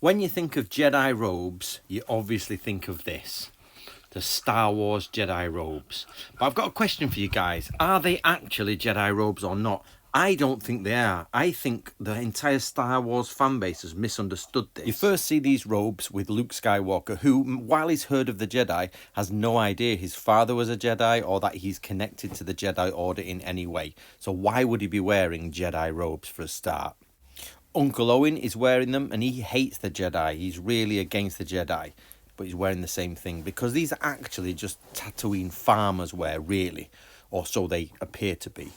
When you think of Jedi robes, you obviously think of this. The Star Wars Jedi robes. But I've got a question for you guys. Are they actually Jedi robes or not? I don't think they are. I think the entire Star Wars fanbase has misunderstood this. You first see these robes with Luke Skywalker, who, while he's heard of the Jedi, has no idea his father was a Jedi or that he's connected to the Jedi Order in any way. So why would he be wearing Jedi robes for a start? Uncle Owen is wearing them and he hates the Jedi. He's really against the Jedi. But he's wearing the same thing because these are actually just Tatooine farmers wear, really, or so they appear to be.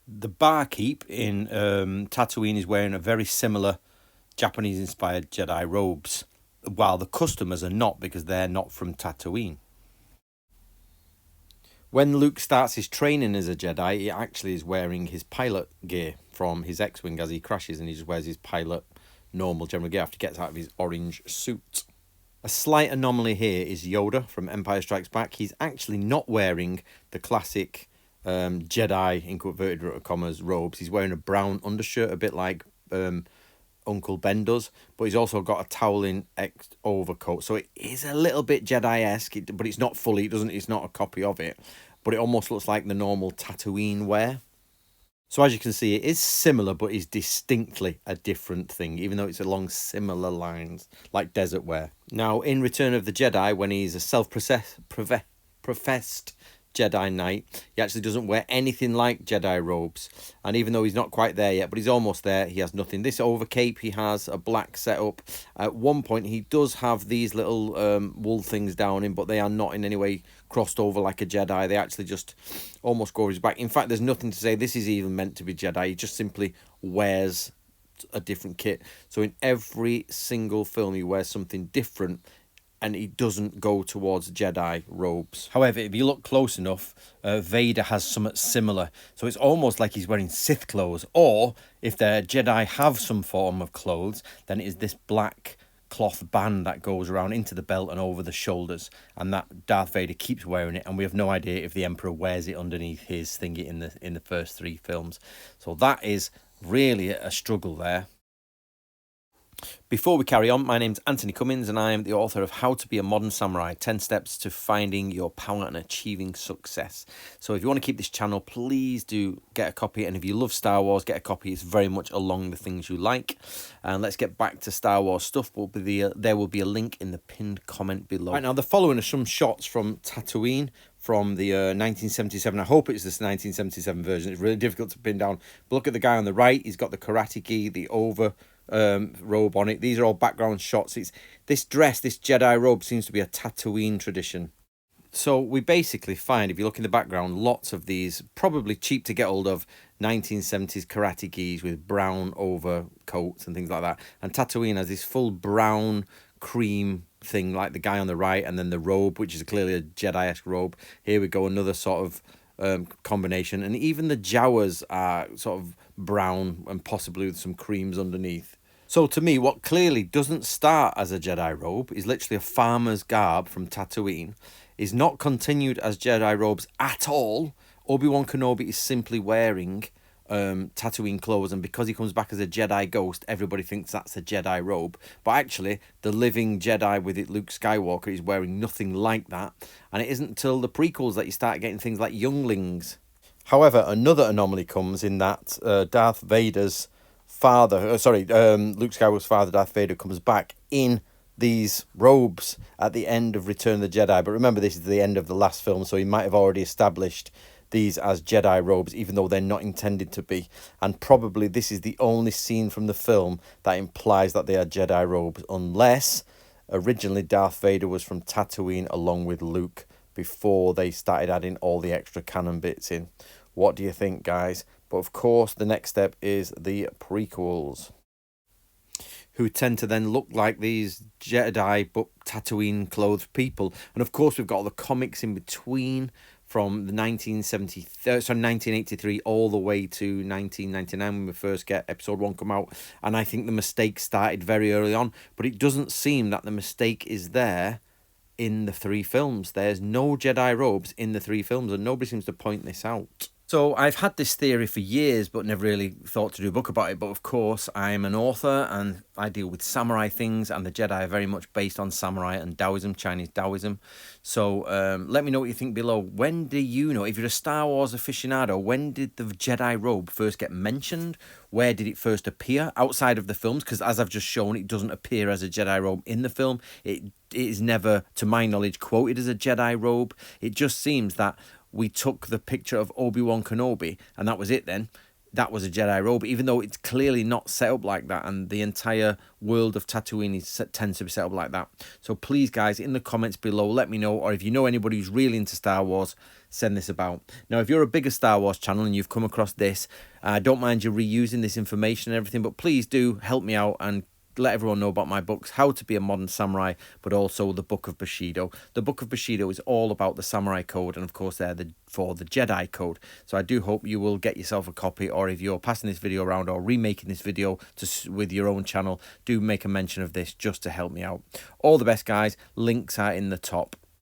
The barkeep in Tatooine is wearing a very similar Japanese-inspired Jedi robes, while the customers are not because they're not from Tatooine. When Luke starts his training as a Jedi, he actually is wearing his pilot gear from his X-Wing as he crashes, and he just wears his pilot normal general gear after he gets out of his orange suit. A slight anomaly here is Yoda from Empire Strikes Back. He's actually not wearing the classic Jedi, inverted commas, robes. He's wearing a brown undershirt, a bit like Uncle Ben does, but he's also got a toweling overcoat. So it is a little bit Jedi-esque, but it's not fully. It's not a copy of it, but it almost looks like the normal Tatooine wear. So as you can see, it is similar, but is distinctly a different thing, even though it's along similar lines, like desert wear. Now, in Return of the Jedi, when he's a self-professed Jedi Knight, he actually doesn't wear anything like Jedi robes. And even though he's not quite there yet, but he's almost there, he has nothing. This overcape, he has a black setup. At one point, he does have these little wool things down him, but they are not in any way crossed over like a Jedi. They actually just almost go over his back. In fact, there's nothing to say this is even meant to be Jedi. He just simply wears a different kit. So in every single film, he wears something different, and he doesn't go towards Jedi robes. However, if you look close enough, Vader has something similar. So it's almost like he's wearing Sith clothes. Or, if the Jedi have some form of clothes, then it is this black cloth band that goes around into the belt and over the shoulders. And that Darth Vader keeps wearing it. And we have no idea if the Emperor wears it underneath his thingy in the first 3 films. So that is really a struggle there. Before we carry on, my name's Anthony Cummins and I am the author of How to Be a Modern Samurai, 10 Steps to Finding Your Power and Achieving Success. So if you want to keep this channel, please do get a copy. And if you love Star Wars, get a copy. It's very much along the things you like. And let's get back to Star Wars stuff. There will be a link in the pinned comment below. Right, now, the following are some shots from Tatooine from the 1977. I hope it's this 1977 version. It's really difficult to pin down. But look at the guy on the right. He's got the karate gi, the robe on it. These are all background shots. It's this dress, this Jedi robe, seems to be a Tatooine tradition. So we basically find, if you look in the background, lots of these probably cheap to get hold of 1970s karate gis with brown overcoats and things like that. And Tatooine has this full brown cream thing, like the guy on the right, and then the robe, which is clearly a Jedi-esque robe. Here we go, another sort of combination, and even the Jawas are sort of brown and possibly with some creams underneath. So to me, what clearly doesn't start as a Jedi robe is literally a farmer's garb from Tatooine, is not continued as Jedi robes at all. Obi Wan Kenobi is simply wearing Tatooine clothes, and because he comes back as a Jedi ghost, everybody thinks that's a Jedi robe. But actually, the living Jedi with it, Luke Skywalker, is wearing nothing like that. And it isn't until the prequels that you start getting things like younglings. However, another anomaly comes in that Darth Vader's father, Luke Skywalker's father, Darth Vader, comes back in these robes at the end of Return of the Jedi. But remember, this is the end of the last film, so he might have already established these as Jedi robes, even though they're not intended to be. And probably this is the only scene from the film that implies that they are Jedi robes, unless originally Darth Vader was from Tatooine along with Luke before they started adding all the extra canon bits in. What do you think, guys? But of course, the next step is the prequels, who tend to then look like these Jedi but Tatooine clothed people. And of course, we've got all the comics in between, from the 1983 all the way to 1999 when we first get episode 1 come out. And I think the mistake started very early on, but it doesn't seem that the mistake is there in the 3 films. There's no Jedi robes in the 3 films, and nobody seems to point this out. So I've had this theory for years, but never really thought to do a book about it. But of course, I'm an author and I deal with samurai things, and the Jedi are very much based on samurai and Taoism, Chinese Taoism. So let me know what you think below. When do you know, if you're a Star Wars aficionado, when did the Jedi robe first get mentioned? Where did it first appear outside of the films? Because as I've just shown, it doesn't appear as a Jedi robe in the film. It is never, to my knowledge, quoted as a Jedi robe. It just seems that we took the picture of Obi Wan Kenobi, and that was it then. That was a Jedi robe, even though it's clearly not set up like that, and the entire world of Tatooine tends to be set up like that. So please, guys, in the comments below, let me know, or if you know anybody who's really into Star Wars, send this about. Now, if you're a bigger Star Wars channel and you've come across this, I don't mind you reusing this information and everything, but please do help me out and let everyone know about my books, How to Be a Modern Samurai, but also the Book of Bushido. The Book of Bushido is all about the Samurai Code, and of course they're for the Jedi Code. So I do hope you will get yourself a copy, or if you're passing this video around or remaking this video with your own channel, do make a mention of this just to help me out. All the best, guys. Links are in the top.